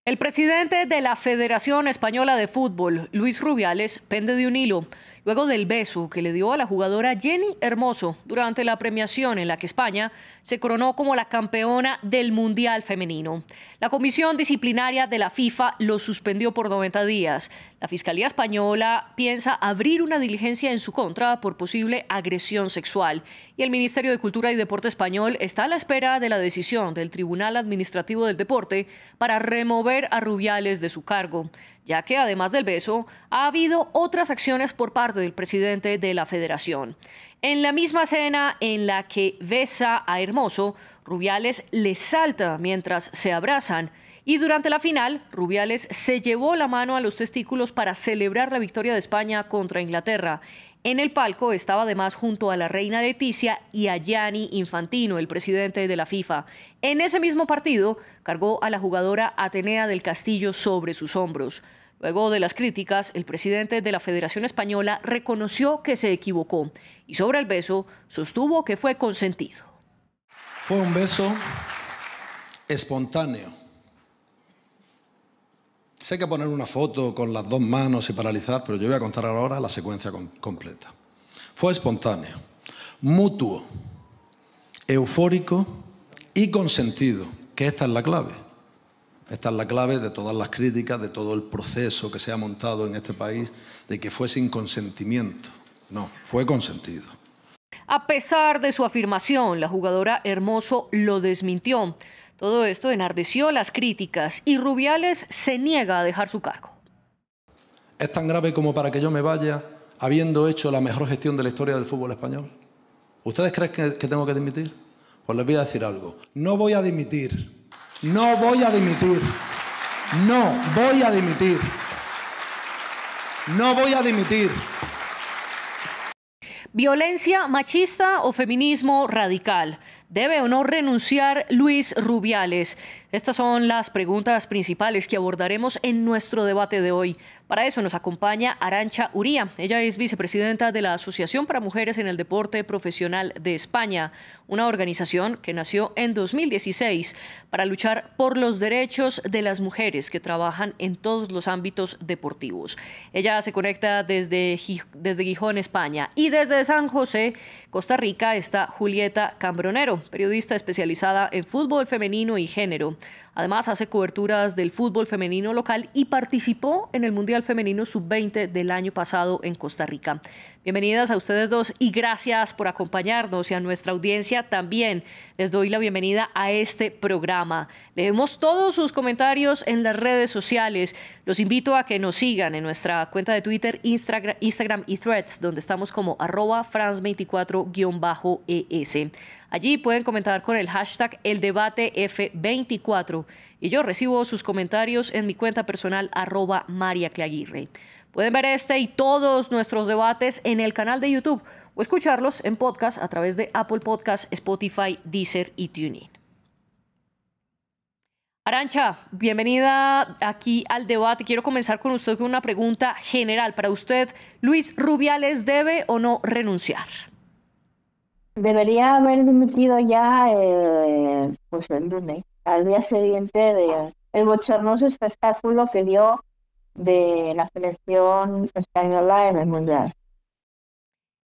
El presidente de la Federación Española de Fútbol, Luis Rubiales, pende de un hilo luego del beso que le dio a la jugadora Jenni Hermoso durante la premiación en la que España se coronó como la campeona del Mundial Femenino. La Comisión Disciplinaria de la FIFA lo suspendió por 90 días. La Fiscalía Española piensa abrir una diligencia en su contra por posible agresión sexual. Y el Ministerio de Cultura y Deporte español está a la espera de la decisión del Tribunal Administrativo del Deporte para remover a Rubiales de su cargo, ya que además del beso ha habido otras acciones por parte del presidente de la Federación. En la misma escena en la que besa a Hermoso, Rubiales le salta mientras se abrazan. Y durante la final, Rubiales se llevó la mano a los testículos para celebrar la victoria de España contra Inglaterra. En el palco estaba además junto a la reina Letizia y a Gianni Infantino, el presidente de la FIFA. En ese mismo partido, cargó a la jugadora Atenea del Castillo sobre sus hombros. Luego de las críticas, el presidente de la Federación Española reconoció que se equivocó y sobre el beso sostuvo que fue consentido. Fue un beso espontáneo. Sé que poner una foto con las dos manos y paralizar, pero yo voy a contar ahora la secuencia completa. Fue espontáneo, mutuo, eufórico y consentido, que esta es la clave. Esta es la clave de todas las críticas, de todo el proceso que se ha montado en este país, de que fue sin consentimiento. No, fue consentido. A pesar de su afirmación, la jugadora Hermoso lo desmintió. Todo esto enardeció las críticas y Rubiales se niega a dejar su cargo. ¿Es tan grave como para que yo me vaya habiendo hecho la mejor gestión de la historia del fútbol español? ¿Ustedes creen que tengo que dimitir? Pues les voy a decir algo. No voy a dimitir. No voy a dimitir. No voy a dimitir. No voy a dimitir. ¿Violencia machista o feminismo radical? ¿Debe o no renunciar Luis Rubiales? Estas son las preguntas principales que abordaremos en nuestro debate de hoy. Para eso nos acompaña Arantxa Uría. Ella es vicepresidenta de la Asociación para Mujeres en el Deporte Profesional de España, una organización que nació en 2016 para luchar por los derechos de las mujeres que trabajan en todos los ámbitos deportivos. Ella se conecta desde Gijón, España, y desde San José, Costa Rica, está Julieta Cambronero, periodista especializada en fútbol femenino y género. Además, hace coberturas del fútbol femenino local y participó en el Mundial Femenino Sub-20 del año pasado en Costa Rica. Bienvenidas a ustedes dos y gracias por acompañarnos, y a nuestra audiencia también les doy la bienvenida a este programa. Leemos todos sus comentarios en las redes sociales. Los invito a que nos sigan en nuestra cuenta de Twitter, Instagram y Threads, donde estamos como @France24-ES. Allí pueden comentar con el hashtag #eldebatef24 y yo recibo sus comentarios en mi cuenta personal @mariacleaguirre. Pueden ver este y todos nuestros debates en el canal de YouTube o escucharlos en podcast a través de Apple Podcasts, Spotify, Deezer y TuneIn. Arantxa, bienvenida aquí al debate. Quiero comenzar con usted con una pregunta general. Para usted, ¿Luis Rubiales debe o no renunciar? Debería haber dimitido ya pues el lunes, al día siguiente de el bochornoso espectáculo que dio de la selección española en el Mundial.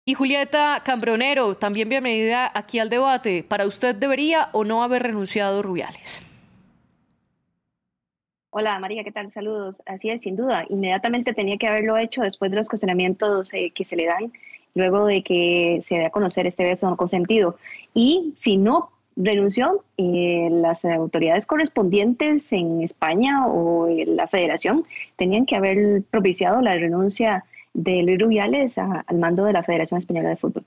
Y Julieta Cambronero, también bienvenida aquí al debate. ¿Para usted debería o no haber renunciado Rubiales? Hola María, ¿qué tal? Saludos. Así es, sin duda. Inmediatamente tenía que haberlo hecho después de los cuestionamientos que se le dan luego de que se dé a conocer este beso no consentido. Y si no renunció, las autoridades correspondientes en España o la Federación tenían que haber propiciado la renuncia de Luis Rubiales al mando de la Federación Española de Fútbol.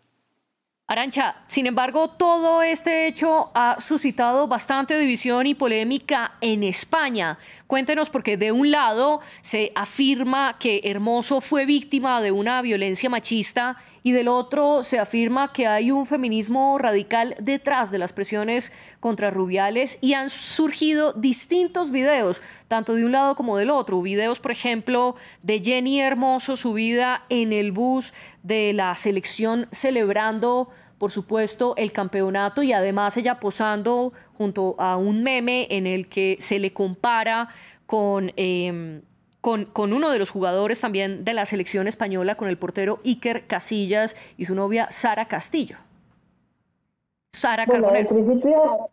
Arantxa, sin embargo, todo este hecho ha suscitado bastante división y polémica en España. Cuéntenos, porque de un lado se afirma que Hermoso fue víctima de una violencia machista y del otro se afirma que hay un feminismo radical detrás de las presiones contra Rubiales, y han surgido distintos videos, tanto de un lado como del otro. Videos, por ejemplo, de Jenni Hermoso subida en el bus de la selección celebrando, por supuesto, el campeonato, y además ella posando junto a un meme en el que se le compara con uno de los jugadores también de la selección española, con el portero Iker Casillas y su novia Sara Castillo. Sara Carbonero. En principio,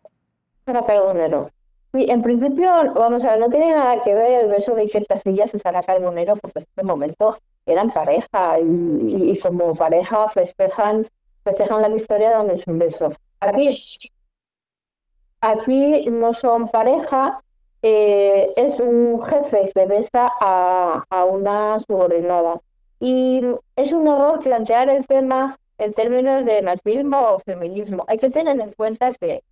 Sara Carbonero. Sí, en principio, vamos a ver, no tiene nada que ver el beso de Iker Casillas y Sara Carbonero, porque en este momento eran pareja y como pareja festejan la victoria dándoles un beso. Aquí no son pareja, es un jefe que besa a una subordinada. Y es un error plantear el tema en términos de machismo o feminismo. Hay que tener en cuenta que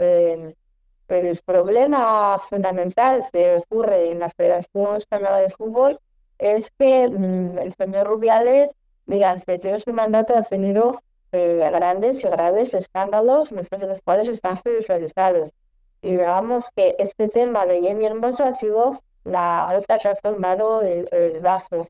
el problema fundamental que ocurre en la Federación Española de Fútbol es que el señor Rubiales, durante todo su mandato, ha tenido grandes y graves escándalos, muchos de los cuales están judicializados. Y digamos que este tema de Jenny Hermoso ha sido la gota que ha formado el vaso.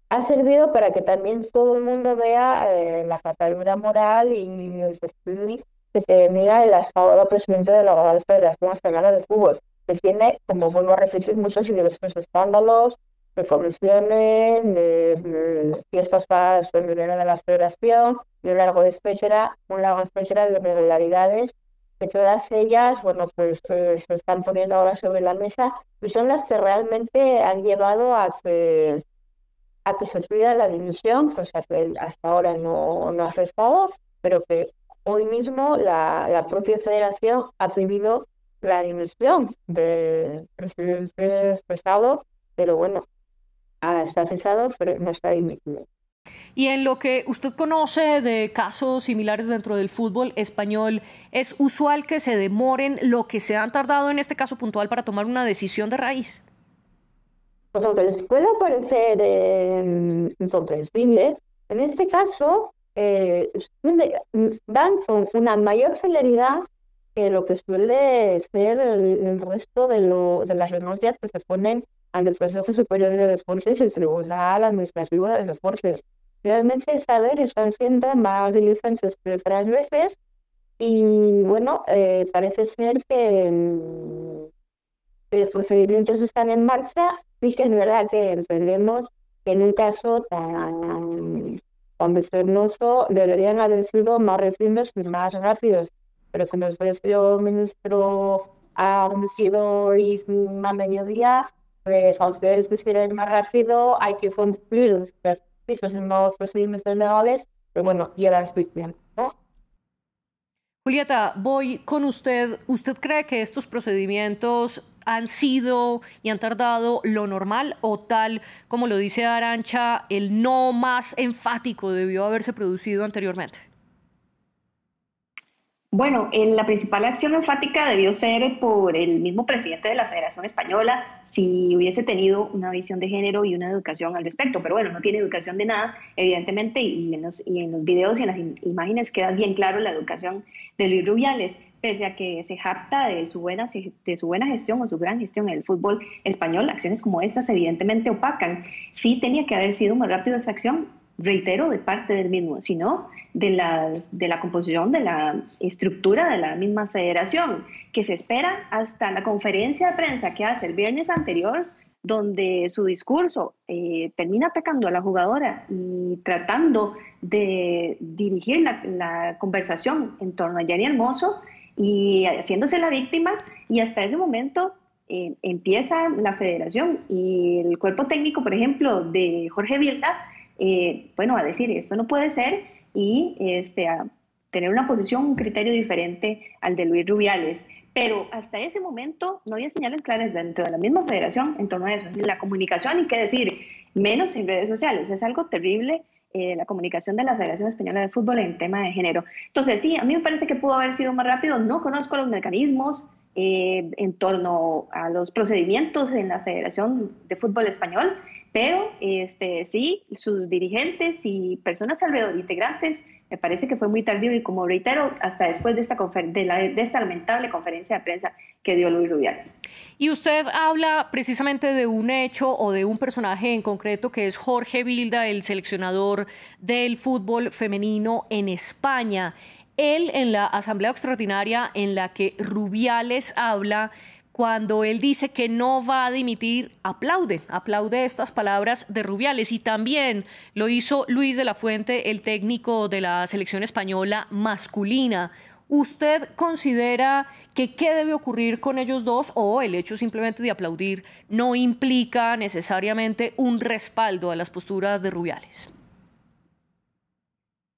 Ha servido para que también todo el mundo vea la fatalidad moral y el despliegue que se mira en la escala presidente de la Real Federación Española de Fútbol, que tiene, como vuelvo a repetir, muchos y diversos escándalos, de comisiones, de fiestas para el dinero de la federación, y un largo etcétera de irregularidades, que todas ellas, bueno, pues se están poniendo ahora sobre la mesa, y son las que realmente han llevado a que se pida la dimisión, cosa que hasta ahora no ha restado, pero que hoy mismo la propia federación ha pedido la dimisión del presidente cesado, pero bueno, está cesado, pero no está dimitido. Y en lo que usted conoce de casos similares dentro del fútbol español, ¿es usual que se demoren lo que se han tardado en este caso puntual para tomar una decisión de raíz? Pues aunque les pueda parecer incomprensible, en este caso dan con una mayor celeridad que lo que suele ser el resto de las denuncias que se ponen ante el Consejo Superior de Deportes y el Tribunal Administrativo de Deportes. Realmente están siendo más diligentes que otras veces y bueno, parece ser que los procedimientos están en marcha y que es verdad que entendemos que en un caso tan bochornoso deberían haber sido más recientes y más rápidos, pero como el propio ministro ha anunciado y a mediodía, pues a ustedes quisieran ir más rápido, hay que cumplir los procedimientos legales, pero bueno, ya las vienen, ¿no? Julieta, voy con usted. ¿Usted cree que estos procedimientos han sido y han tardado lo normal o tal, como lo dice Arantxa, el no más enfático debió haberse producido anteriormente? Bueno, la principal acción enfática debió ser por el mismo presidente de la Federación Española si hubiese tenido una visión de género y una educación al respecto. Pero bueno, no tiene educación de nada, evidentemente, y en los videos y en las imágenes queda bien claro la educación de Luis Rubiales, pese a que se jacta de su buena gestión o su gran gestión en el fútbol español. Acciones como estas evidentemente opacan. Sí tenía que haber sido más rápido esa acción, reitero, de parte del mismo, sino de la composición, de la estructura de la misma federación, que se espera hasta la conferencia de prensa que hace el viernes anterior, donde su discurso termina atacando a la jugadora y tratando de dirigir la conversación en torno a Jenny Hermoso y haciéndose la víctima, y hasta ese momento empieza la federación y el cuerpo técnico, por ejemplo, de Jorge Vilda, a decir esto no puede ser y a tener una posición, un criterio diferente al de Luis Rubiales. Pero hasta ese momento no había señales claras dentro de la misma federación en torno a eso. La comunicación, y qué decir, menos en redes sociales, es algo terrible la comunicación de la Federación Española de Fútbol en tema de género. Entonces sí, a mí me parece que pudo haber sido más rápido. No conozco los mecanismos en torno a los procedimientos en la Federación de Fútbol Español, pero sí, sus dirigentes y personas alrededor, integrantes, me parece que fue muy tardío y, como reitero, hasta después de esta lamentable conferencia de prensa que dio Luis Rubiales. Y usted habla precisamente de un hecho o de un personaje en concreto que es Jorge Vilda, el seleccionador del fútbol femenino en España. Él, en la asamblea extraordinaria en la que Rubiales habla, cuando él dice que no va a dimitir, aplaude estas palabras de Rubiales. Y también lo hizo Luis de la Fuente, el técnico de la selección española masculina. ¿Usted considera que qué debe ocurrir con ellos dos, o el hecho simplemente de aplaudir no implica necesariamente un respaldo a las posturas de Rubiales?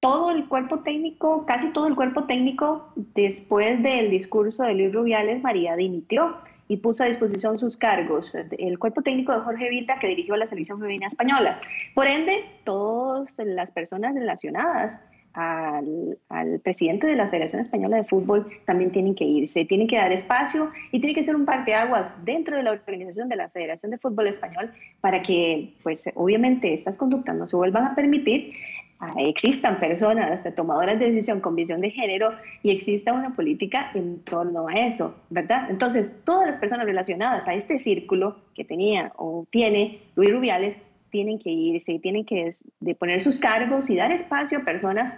Todo el cuerpo técnico, casi todo el cuerpo técnico, después del discurso de Luis Rubiales, María dimitió y puso a disposición sus cargos. El cuerpo técnico de Jorge Vilda, que dirigió la selección femenina española. Por ende, todas las personas relacionadas al presidente de la Federación Española de Fútbol también tienen que irse, tienen que dar espacio y tiene que ser un parteaguas dentro de la organización de la Federación de Fútbol Español para que, pues, obviamente estas conductas no se vuelvan a permitir. Existan personas tomadoras de decisión con visión de género y exista una política en torno a eso, ¿verdad? Entonces, todas las personas relacionadas a este círculo que tenía o tiene Luis Rubiales tienen que irse, tienen que poner sus cargos y dar espacio a personas,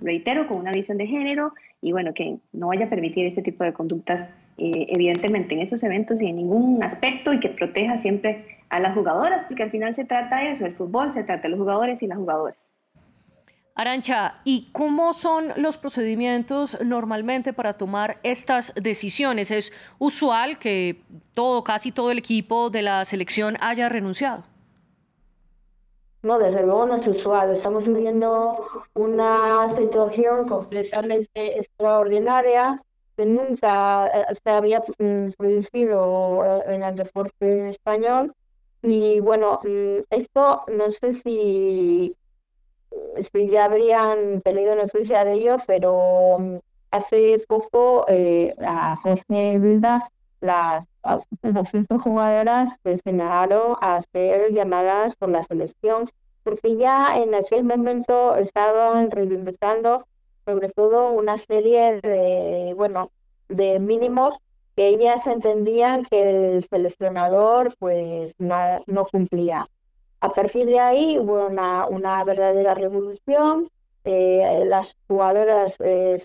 reitero, con una visión de género y bueno, que no vaya a permitir ese tipo de conductas evidentemente en esos eventos y en ningún aspecto, y que proteja siempre a las jugadoras, porque al final se trata de eso, el fútbol se trata de los jugadores y las jugadoras. Arantxa, ¿y cómo son los procedimientos normalmente para tomar estas decisiones? ¿Es usual que casi todo el equipo de la selección haya renunciado? No, desde luego no es usual. Estamos viviendo una situación completamente extraordinaria que nunca se había producido en el deporte español. Y bueno, esto no sé si ya habrían tenido noticia de ello, pero hace poco a Jorge Vilda las 200 jugadoras pues se negaron a ser llamadas por la selección, porque ya en aquel momento estaban reivindicando sobre todo una serie de mínimos que ellas entendían que el seleccionador pues no cumplía. A partir de ahí hubo una verdadera revolución. Las jugadoras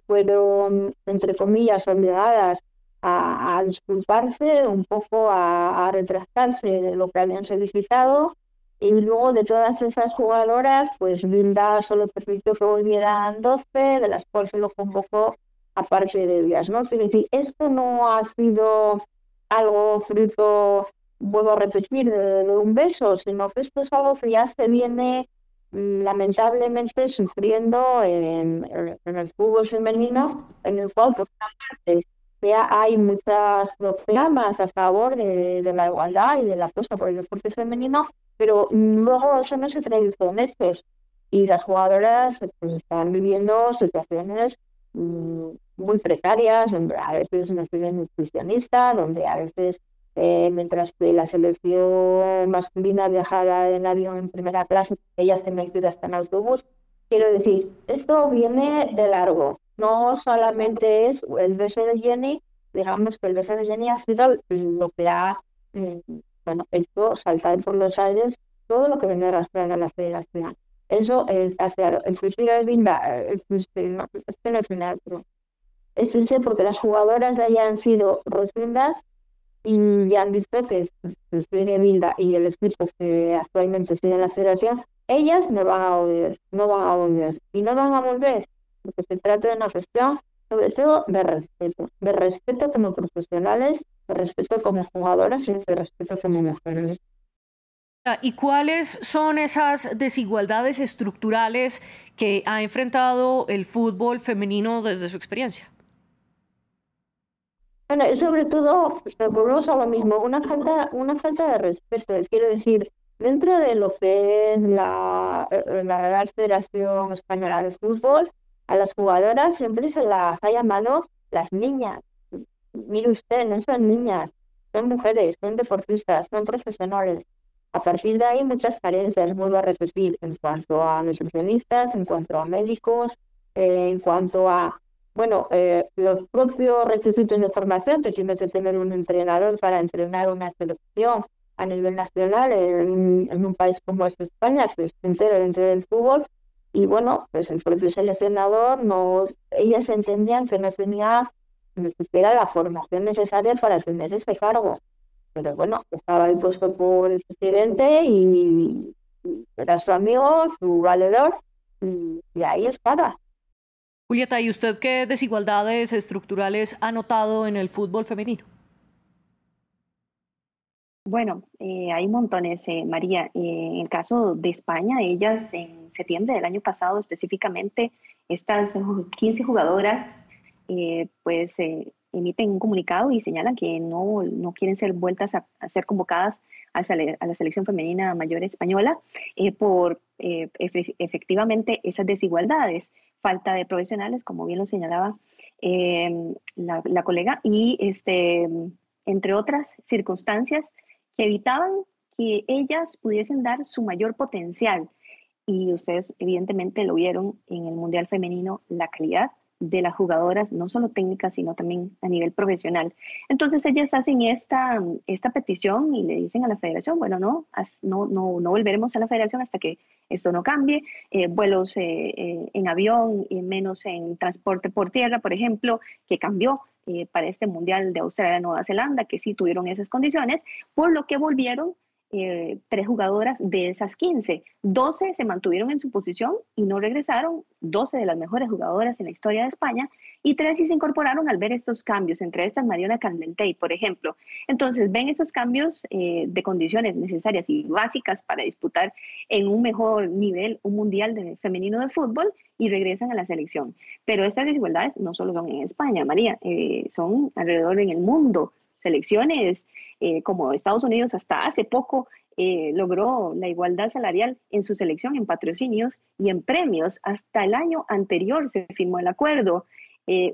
fueron, entre comillas, obligadas a disculparse, un poco a retractarse de lo que habían solicitado. Y luego de todas esas jugadoras, pues Vilda solo permitió que volvieran 12, de las cuales se lo convocó a parte de ellas, ¿no? Es decir, esto no ha sido algo fruto, vuelvo a repetir, de un beso, sino que esto es algo que ya se viene lamentablemente sufriendo en el fútbol femenino, en el cual, por una parte, ya hay muchas programas a favor de la igualdad y de la apuesta por el deporte femenino, pero luego eso no se traduce en hechos y las jugadoras pues, están viviendo situaciones muy precarias, donde a veces no tienen nutricionista, donde a veces mientras que la selección masculina viajaba en avión en primera clase, ellas se metidas hasta en autobús. Quiero decir, esto viene de largo. No solamente es el beso de Jenny, digamos que el beso de Jenny ha sido lo que ha hecho saltar por los aires todo lo que viene arrastrando a la federación. Eso es hacia el suicidio de Vilda, es no es final, pero es porque las jugadoras hayan sido rotundas y ya han visto que el suicidio de Vilda y el equipo que actualmente sigue en la federación, ellas no van a volver y no van a volver porque se trata de una cuestión sobre todo de respeto como profesionales, de respeto como jugadoras y de respeto como mujeres. ¿Y cuáles son esas desigualdades estructurales que ha enfrentado el fútbol femenino desde su experiencia? Bueno, y sobre todo, volvemos a lo mismo, una falta de respeto. Quiero decir, dentro de lo que es la Real Federación Española de Fútbol, a las jugadoras siempre se las ha llamado las niñas. Mire usted, no son niñas, son mujeres, son deportistas, son profesionales. A partir de ahí, muchas carencias, vuelvo a repetir, en cuanto a nutricionistas, en cuanto a médicos, en cuanto a los propios requisitos de formación. Te tienes que tener un entrenador para entrenar una selección a nivel nacional en un país como es España, que es sincero dentro del fútbol. Y bueno, pues el propio seleccionador, ellas entendían que no tenía ni siquiera la formación necesaria para tener ese cargo. Pero bueno, estaba impuesto por el presidente y era su amigo, su valedor, y ahí estaba. Julieta, ¿y usted qué desigualdades estructurales ha notado en el fútbol femenino? Bueno, hay montones, María. En el caso de España, ellas en septiembre del año pasado específicamente, estas 15 jugadoras pues emiten un comunicado y señalan que no quieren ser vueltas a ser convocadas a la selección femenina mayor española por efectivamente esas desigualdades, falta de profesionales, como bien lo señalaba la colega, y entre otras circunstancias que evitaban que ellas pudiesen dar su mayor potencial. Y ustedes evidentemente lo vieron en el Mundial Femenino, la calidad de las jugadoras, no solo técnicas, sino también a nivel profesional. Entonces ellas hacen esta petición y le dicen a la federación, bueno, no volveremos a la federación hasta que esto no cambie, vuelos en avión y menos en transporte por tierra, por ejemplo, que cambió para este Mundial de Australia-Nueva Zelanda, que sí tuvieron esas condiciones, por lo que volvieron 3 jugadoras de esas 15. 12 se mantuvieron en su posición y no regresaron, 12 de las mejores jugadoras en la historia de España, y 3 sí se incorporaron al ver estos cambios, entre estas Mariona Candentey, por ejemplo. Entonces ven esos cambios de condiciones necesarias y básicas para disputar en un mejor nivel un mundial femenino de fútbol y regresan a la selección. Pero estas desigualdades no solo son en España, María, son alrededor en el mundo. Selecciones como Estados Unidos hasta hace poco logró la igualdad salarial en su selección en patrocinios y en premios. Hasta el año anterior se firmó el acuerdo.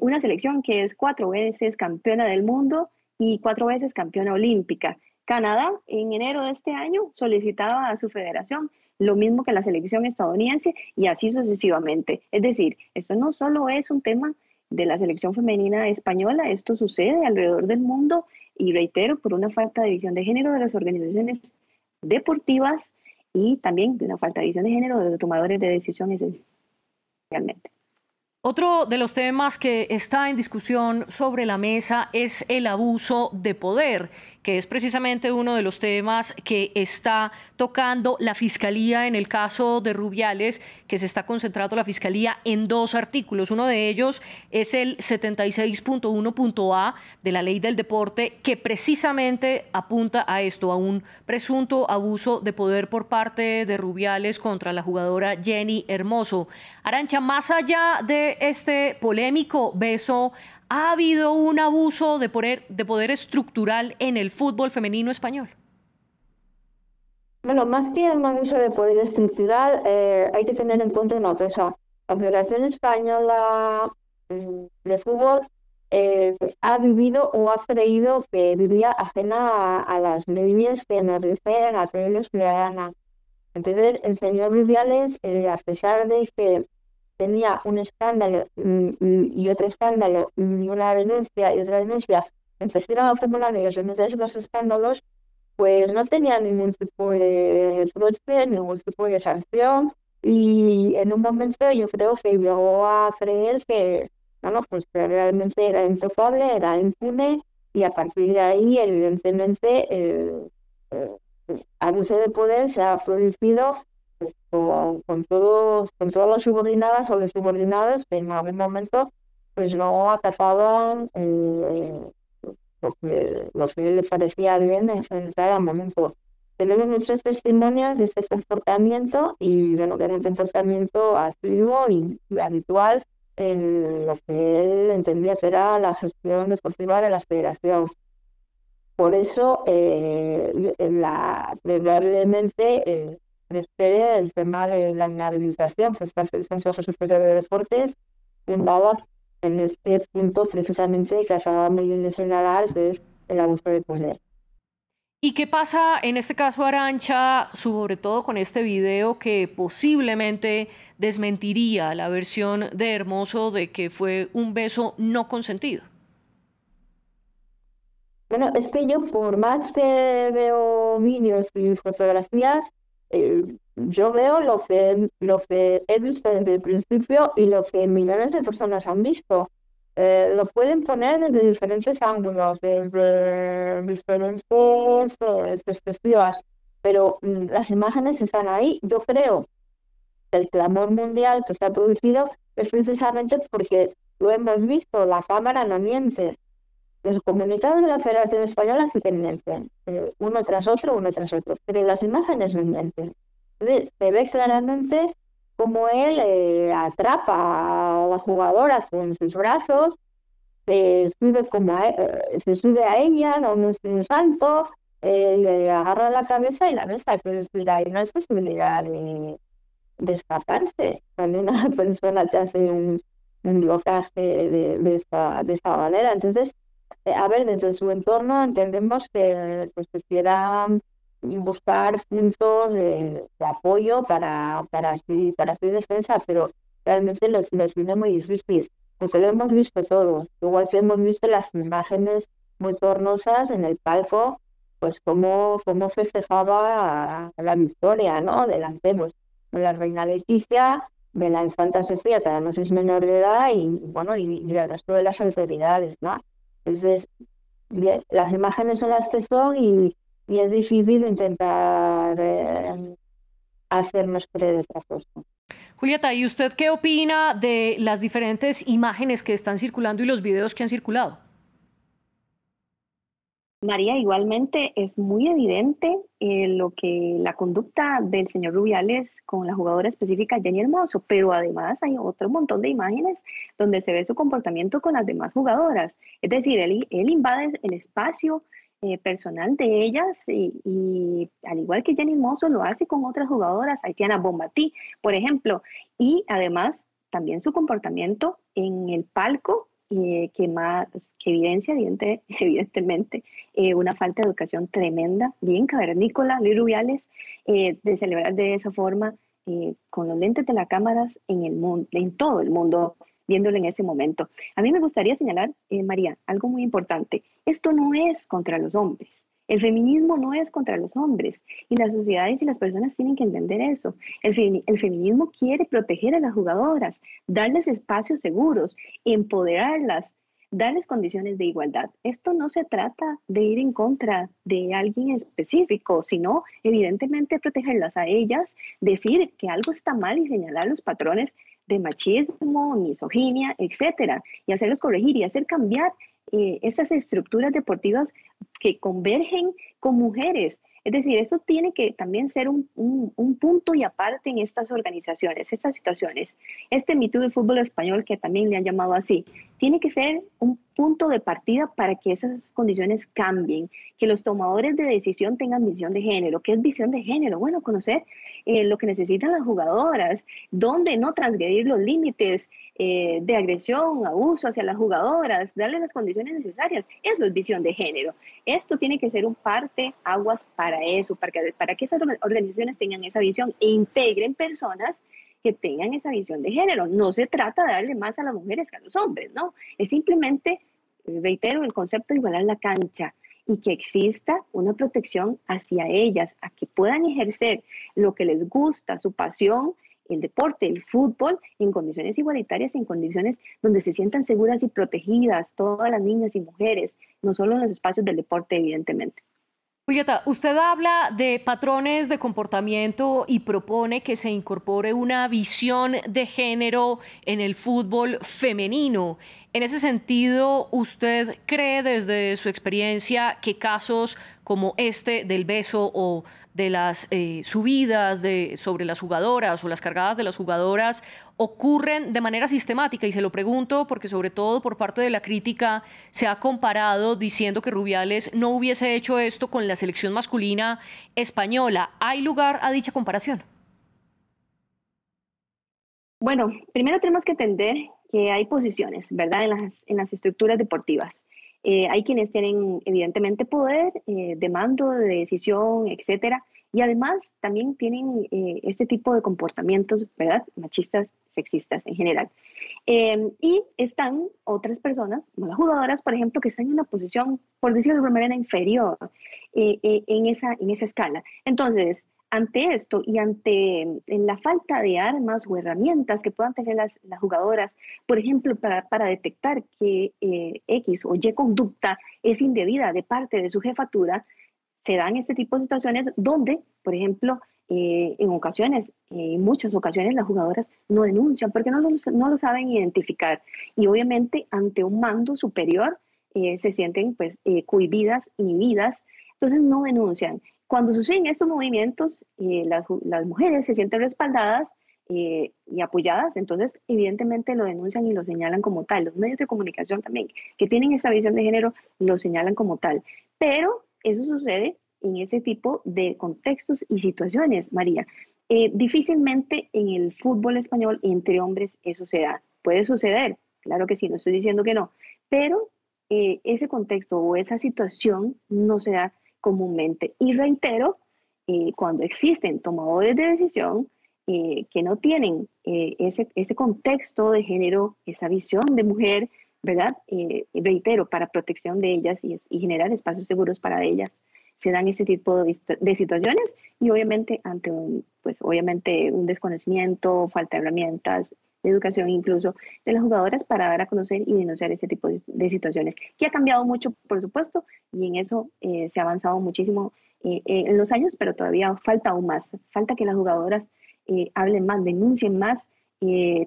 Una selección que es 4 veces campeona del mundo y 4 veces campeona olímpica. Canadá en enero de este año solicitaba a su federación lo mismo que la selección estadounidense y así sucesivamente. Es decir, esto no solo es un tema de la selección femenina española, esto sucede alrededor del mundo y reitero, por una falta de visión de género de las organizaciones deportivas y también de una falta de visión de género de los tomadores de decisiones esencialmente. Otro de los temas que está en discusión sobre la mesa es el abuso de poder, que es precisamente uno de los temas que está tocando la Fiscalía en el caso de Rubiales, que se está concentrando la Fiscalía en 2 artículos. Uno de ellos es el 76.1.a de la Ley del Deporte, que precisamente apunta a esto, a un presunto abuso de poder por parte de Rubiales contra la jugadora Jenny Hermoso. Arantxa, más allá de este polémico beso, ¿ha habido un abuso de poder estructural en el fútbol femenino español? Bueno, más que un abuso de poder estructural, hay que tener en cuenta una cosa. La Federación Española de Fútbol ha vivido o ha creído que vivía ajena a las leyes que nos rigen a todos los ciudadanos. Entonces, el señor Rubiales, a pesar de que tenía un escándalo y otro escándalo, y una denuncia y otra denuncia, entonces eran formularios en esos escándalos, pues no tenía ningún tipo de proceder, ningún tipo de sanción, y en un momento yo creo que llegó a creer que, bueno, pues que realmente era intocable, era impune, y a partir de ahí, evidentemente, el abuso de poder se ha producido con todas las subordinadas o subordinados que en algún momento pues no acataban lo que le parecía bien en cada momento. Tenemos muchos testimonios de este comportamiento y de lo que es un comportamiento asiduo y habitual en lo que él entendía será la gestión deportiva de la federación. Por eso, probablemente refiere el tema de la inhabilitación, que está el Consejo Superior de Deportes, fundada en este punto precisamente que acabamos de señalar, que es el abuso de poder. ¿Y qué pasa en este caso, Arantxa, sobre todo con este video que posiblemente desmentiría la versión de Hermoso de que fue un beso no consentido? Bueno, es que yo por más que veo vídeos y fotografías, yo veo lo que he visto desde el principio y lo que millones de personas han visto. Lo pueden poner desde diferentes ángulos, desde diferentes perspectivas, pero las imágenes están ahí. Yo creo que el clamor mundial que se ha producido es precisamente porque lo hemos visto, la cámara no miente. Los comunicados de la Federación Española sí que mienten, uno tras otro, pero las imágenes no mienten. Entonces, se ve claramente cómo él atrapa a las jugadoras en sus brazos, se sube a ella, no es un salto, le agarra la cabeza y la besa, pero ahí no hay posibilidad de escaparse. Cuando una persona te hace un blocaje de esta manera. Entonces, a ver, desde su entorno entendemos que pues, quisieran buscar puntos de apoyo para su defensa, pero realmente les viene muy difícil, porque lo hemos visto todos. Igual que hemos visto las imágenes muy tornosas en el palco, pues cómo festejaba la victoria, ¿no? Delante pues, de la reina Leticia, de la infanta Sofía, que además es menor de edad, y bueno, y el resto de las autoridades, ¿no? Entonces, bien, las imágenes son las que son y es difícil intentar hacernos creer estas cosas. Julieta, ¿y usted qué opina de las diferentes imágenes que están circulando y los videos que han circulado? María, igualmente es muy evidente lo que la conducta del señor Rubiales con la jugadora específica Jenny Hermoso, pero además hay otro montón de imágenes donde se ve su comportamiento con las demás jugadoras. Es decir, él invade el espacio personal de ellas y al igual que Jenny Hermoso lo hace con otras jugadoras, Haitiana Bonmatí, por ejemplo, y además también su comportamiento en el palco que evidencia evidentemente una falta de educación tremenda, bien cavernícola, Luis Rubiales, de celebrar de esa forma con los lentes de las cámaras en el mundo, en todo el mundo, viéndolo en ese momento. A mí me gustaría señalar, María, algo muy importante. Esto no es contra los hombres. El feminismo no es contra los hombres y las sociedades y las personas tienen que entender eso. El feminismo quiere proteger a las jugadoras, darles espacios seguros, empoderarlas, darles condiciones de igualdad. Esto no se trata de ir en contra de alguien específico, sino evidentemente protegerlas a ellas, decir que algo está mal y señalar los patrones de machismo, misoginia, etcétera, y hacerlos corregir y hacer cambiar estas estructuras deportivas que convergen con mujeres. Es decir, eso tiene que también ser un punto y aparte en estas organizaciones, estas situaciones. Este Me Too del fútbol español, que también le han llamado así, tiene que ser un punto de partida para que esas condiciones cambien, que los tomadores de decisión tengan visión de género. ¿Qué es visión de género? Bueno, conocer lo que necesitan las jugadoras, dónde no transgredir los límites de agresión, abuso hacia las jugadoras, darles las condiciones necesarias. Eso es visión de género. Esto tiene que ser un parte aguas para eso, para que esas organizaciones tengan esa visión e integren personas que tengan esa visión de género. No se trata de darle más a las mujeres que a los hombres, ¿no? Es simplemente, reitero, el concepto de igualar la cancha y que exista una protección hacia ellas, a que puedan ejercer lo que les gusta, su pasión, el deporte, el fútbol, en condiciones igualitarias, en condiciones donde se sientan seguras y protegidas todas las niñas y mujeres, no solo en los espacios del deporte, evidentemente. Julieta, usted habla de patrones de comportamiento y propone que se incorpore una visión de género en el fútbol femenino. En ese sentido, ¿usted cree desde su experiencia que casos como este del beso o de las subidas sobre las jugadoras o las cargadas de las jugadoras ocurren de manera sistemática? Y se lo pregunto porque sobre todo por parte de la crítica se ha comparado diciendo que Rubiales no hubiese hecho esto con la selección masculina española. ¿Hay lugar a dicha comparación? Bueno, primero tenemos que entender que hay posiciones, ¿verdad?, en las estructuras deportivas. Hay quienes tienen evidentemente poder de mando, de decisión, etcétera, y además también tienen este tipo de comportamientos, ¿verdad?, machistas, sexistas en general. Y están otras personas, como las jugadoras, por ejemplo, que están en una posición, por decirlo de alguna manera, inferior en esa escala. Entonces, ante esto y ante la falta de armas o herramientas que puedan tener las jugadoras, por ejemplo, para detectar que X o Y conducta es indebida de parte de su jefatura, se dan este tipo de situaciones donde, por ejemplo, en ocasiones, en muchas ocasiones, las jugadoras no denuncian porque no lo saben identificar. Y obviamente, ante un mando superior, se sienten pues cohibidas, inhibidas, entonces no denuncian. Cuando suceden estos movimientos, las mujeres se sienten respaldadas y apoyadas, entonces evidentemente lo denuncian y lo señalan como tal. Los medios de comunicación también, que tienen esta visión de género, lo señalan como tal. Pero eso sucede en ese tipo de contextos y situaciones, María. Difícilmente en el fútbol español entre hombres eso se da. Puede suceder, claro que sí, no estoy diciendo que no, pero ese contexto o esa situación no se da comúnmente. Y reitero, cuando existen tomadores de decisión que no tienen ese contexto de género, esa visión de mujer, ¿verdad? Reitero, para protección de ellas y generar espacios seguros para ellas, se dan este tipo de situaciones y obviamente ante obviamente un desconocimiento, falta de herramientas, de educación incluso de las jugadoras para dar a conocer y denunciar este tipo de situaciones, que ha cambiado mucho, por supuesto, y en eso se ha avanzado muchísimo en los años, pero todavía falta aún más, falta que las jugadoras hablen más, denuncien más,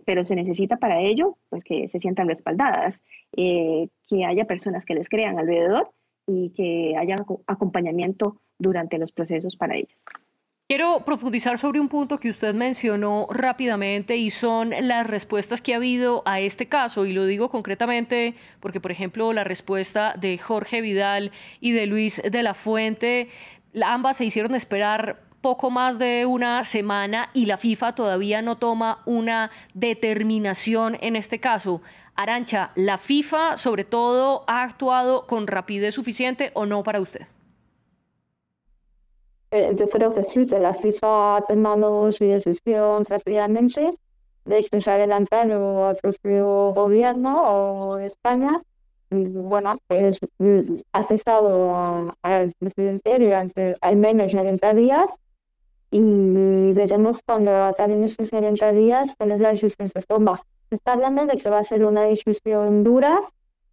pero se necesita para ello pues que se sientan respaldadas, que haya personas que les crean alrededor y que haya acompañamiento durante los procesos para ellas. Quiero profundizar sobre un punto que usted mencionó rápidamente y son las respuestas que ha habido a este caso. Y lo digo concretamente porque, por ejemplo, la respuesta de Jorge Vidal y de Luis de la Fuente, ambas se hicieron esperar poco más de una semana y la FIFA todavía no toma una determinación en este caso. Arantxa, ¿la FIFA sobre todo ha actuado con rapidez suficiente o no para usted? Yo creo que sí, que la FIFA ha tomado su decisión rápidamente de expresar el amparo al propio gobierno de España. Y, bueno, pues ha cesado al presidente durante al menos 90 días y veremos cuando salen estos 90 días cuál es la decisión que se toma. Se está hablando de que va a ser una decisión dura.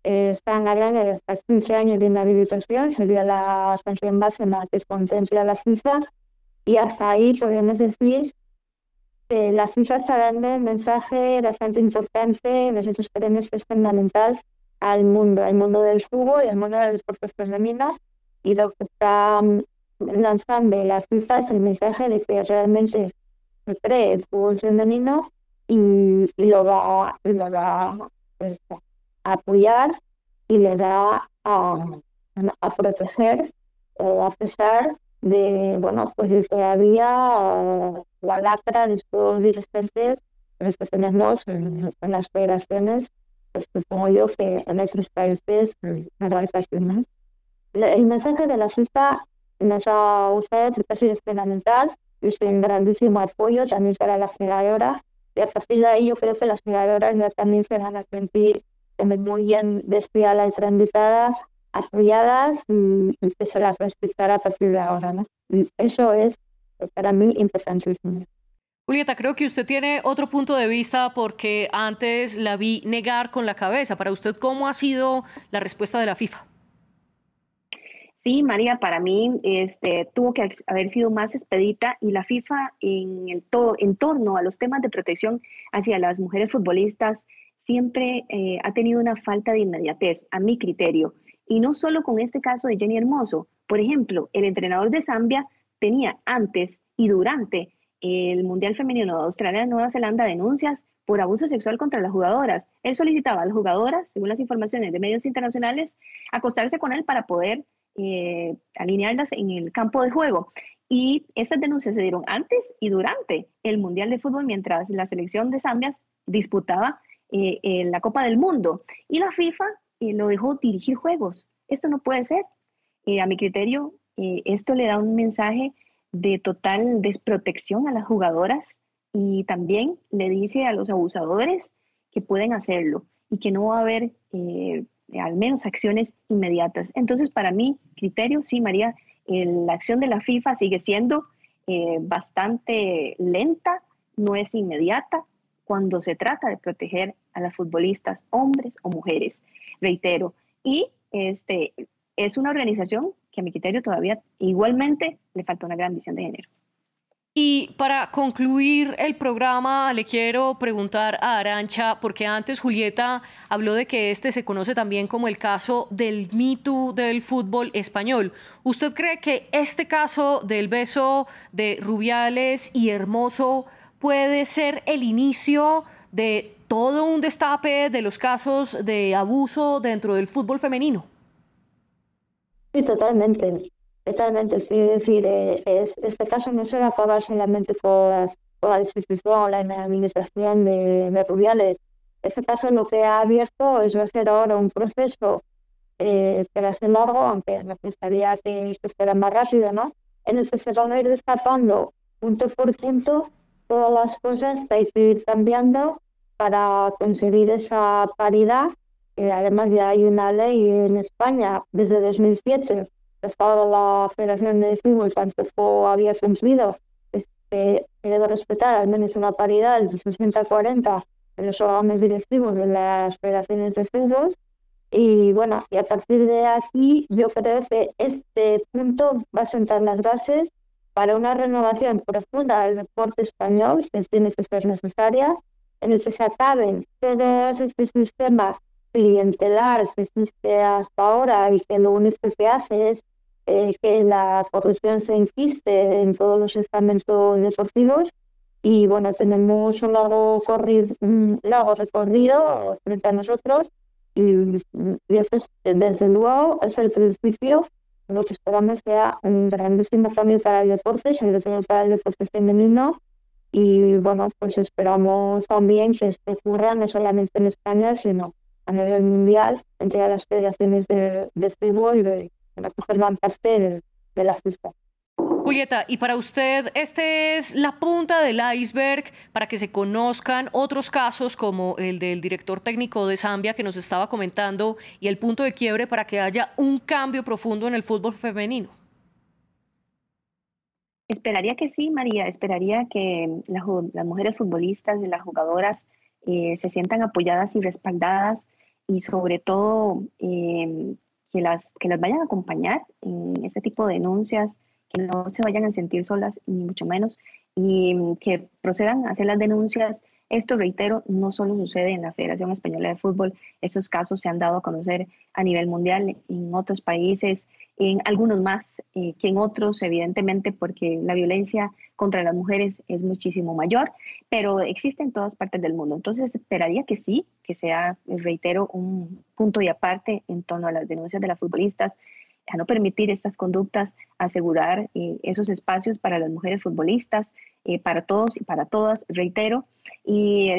Están hablando de hasta 15 años de inhabilitación, sería la sanción máxima que contempla la FIFA, y hasta ahí podemos decir que la FIFA está dando un mensaje bastante importante en esos premios que es fundamental al mundo del fútbol y al mundo de los deportes femeninos, y lo que está lanzando la FIFA es el mensaje de que realmente cree el fútbol femenino y lo va pues, a apoyar y le da a proteger a pesar de, bueno, pues de todavía la lacra de los dirigentes que tenemos en las federaciones, pues supongo yo que en estos países no es así, ¿no? El mensaje de la FIFA nos ha usado casi es fundamental y es un grandísimo apoyo también para las jugadoras. Y a partir de ahí yo creo que las jugadoras ya también se van a sentir muy bien despidadas, tranquilizadas, apoyadas y que se las respetará a partir de ahora, ¿no? Y eso es para mí importantísimo. Julieta, creo que usted tiene otro punto de vista porque antes la vi negar con la cabeza. Para usted, ¿cómo ha sido la respuesta de la FIFA? Sí, María, para mí tuvo que haber sido más expedita y la FIFA en torno a los temas de protección hacia las mujeres futbolistas siempre ha tenido una falta de inmediatez, a mi criterio. Y no solo con este caso de Jenny Hermoso. Por ejemplo, el entrenador de Zambia tenía antes y durante el Mundial Femenino de Australia-Nueva Zelanda denuncias por abuso sexual contra las jugadoras. Él solicitaba a las jugadoras, según las informaciones de medios internacionales, acostarse con él para poder alinearlas en el campo de juego. Y estas denuncias se dieron antes y durante el Mundial de Fútbol, mientras la selección de Zambia disputaba la Copa del Mundo. Y la FIFA lo dejó dirigir juegos. Esto no puede ser. A mi criterio, esto le da un mensaje de total desprotección a las jugadoras y también le dice a los abusadores que pueden hacerlo y que no va a haber al menos acciones inmediatas. Entonces, para mi criterio, sí, María, la acción de la FIFA sigue siendo bastante lenta, no es inmediata cuando se trata de proteger a las futbolistas, hombres o mujeres, reitero. Y es una organización que a mi criterio todavía igualmente le falta una gran visión de género. Y para concluir el programa, le quiero preguntar a Arantxa, porque antes Julieta habló de que este se conoce también como el caso del Me Too del fútbol español. ¿Usted cree que este caso del beso de Rubiales y Hermoso puede ser el inicio de todo un destape de los casos de abuso dentro del fútbol femenino? Sí, totalmente. Totalmente, sí, es decir, este caso no se va a acabar solamente por la destitución, la inhabilitación de Rubiales. Este caso lo que ha abierto va a ser ahora un proceso que va a ser largo, aunque me gustaría que esto fuera más rápido, ¿no? En el que se van a ir destapando punto por punto todas las cosas que hay que ir cambiando para conseguir esa paridad. Además ya hay una ley en España desde 2007, hasta ahora la Federación de Fútbol tampoco había cumplido, que debe respetar al menos una paridad de 60-40 en los órganos directivos de las federaciones de fútbol. Y bueno, y a partir de aquí yo creo que este punto va a sentar las bases para una renovación profunda del deporte español, que tiene que ser necesaria, en el que se acaben todos estos sistemas clientelares que existe hasta ahora y que lo único que se hace es que la corrupción se insiste en todos los estamentos deportivos. Y bueno, tenemos un largo recorrido frente a nosotros y desde luego es el principio. Lo que esperamos sea un grandísimo cambio para el deporte, sobre todo para el deporte femenino. Y bueno, pues esperamos también que esto ocurra no solamente en España, sino a nivel mundial, entre las federaciones de fútbol y de la que forman parte de la FIFA. Julieta, y para usted, ¿este es la punta del iceberg para que se conozcan otros casos como el del director técnico de Zambia que nos estaba comentando y el punto de quiebre para que haya un cambio profundo en el fútbol femenino? Esperaría que sí, María, esperaría que las mujeres futbolistas y las jugadoras se sientan apoyadas y respaldadas y sobre todo que las vayan a acompañar en este tipo de denuncias, que no se vayan a sentir solas, ni mucho menos, y que procedan a hacer las denuncias. Esto, reitero, no solo sucede en la Federación Española de Fútbol, esos casos se han dado a conocer a nivel mundial en otros países, en algunos más que en otros, evidentemente, porque la violencia contra las mujeres es muchísimo mayor, pero existe en todas partes del mundo. Entonces, esperaría que sí, que sea, reitero, un punto y aparte en torno a las denuncias de las futbolistas, a no permitir estas conductas, asegurar esos espacios para las mujeres futbolistas, para todos y para todas, reitero, y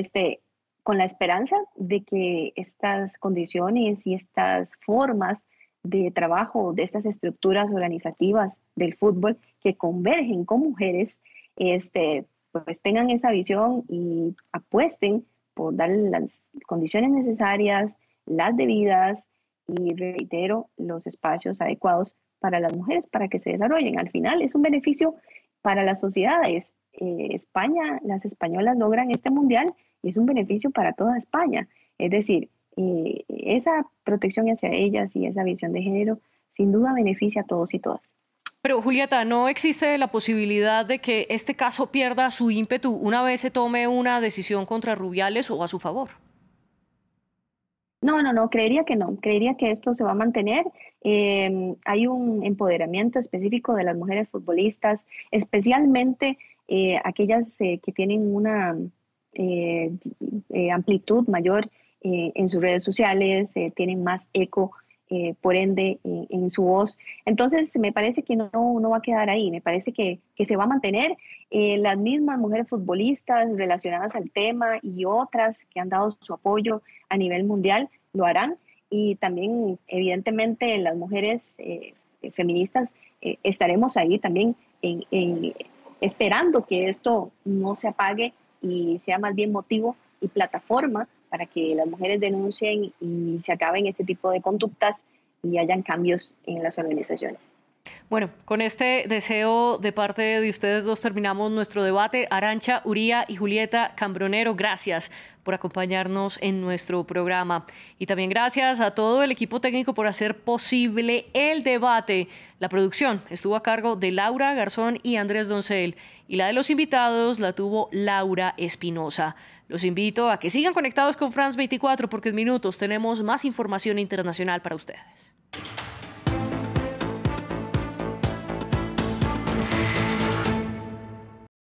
con la esperanza de que estas condiciones y estas formas de trabajo de estas estructuras organizativas del fútbol que convergen con mujeres, pues tengan esa visión y apuesten por dar las condiciones necesarias, las debidas y, reitero, los espacios adecuados para las mujeres para que se desarrollen. Al final es un beneficio para las sociedades. España, las españolas logran este mundial y es un beneficio para toda España. Es decir, esa protección hacia ellas y esa visión de género sin duda beneficia a todos y todas. Pero Julieta, ¿no existe la posibilidad de que este caso pierda su ímpetu una vez se tome una decisión contra Rubiales o a su favor? No, creería que no, creería que esto se va a mantener. Hay un empoderamiento específico de las mujeres futbolistas, especialmente aquellas que tienen una amplitud mayor en sus redes sociales, tienen más eco, por ende, en su voz. Entonces, me parece que no va a quedar ahí, me parece que se va a mantener. Las mismas mujeres futbolistas relacionadas al tema y otras que han dado su apoyo a nivel mundial lo harán, y también evidentemente las mujeres feministas estaremos ahí también esperando que esto no se apague y sea más bien motivo y plataforma para que las mujeres denuncien y se acaben este tipo de conductas y hayan cambios en las organizaciones. Bueno, con este deseo de parte de ustedes dos terminamos nuestro debate. Arantxa Uría y Julieta Cambronero, gracias por acompañarnos en nuestro programa. Y también gracias a todo el equipo técnico por hacer posible el debate. La producción estuvo a cargo de Laura Garzón y Andrés Doncel, y la de los invitados la tuvo Laura Espinosa. Los invito a que sigan conectados con France 24 porque en minutos tenemos más información internacional para ustedes.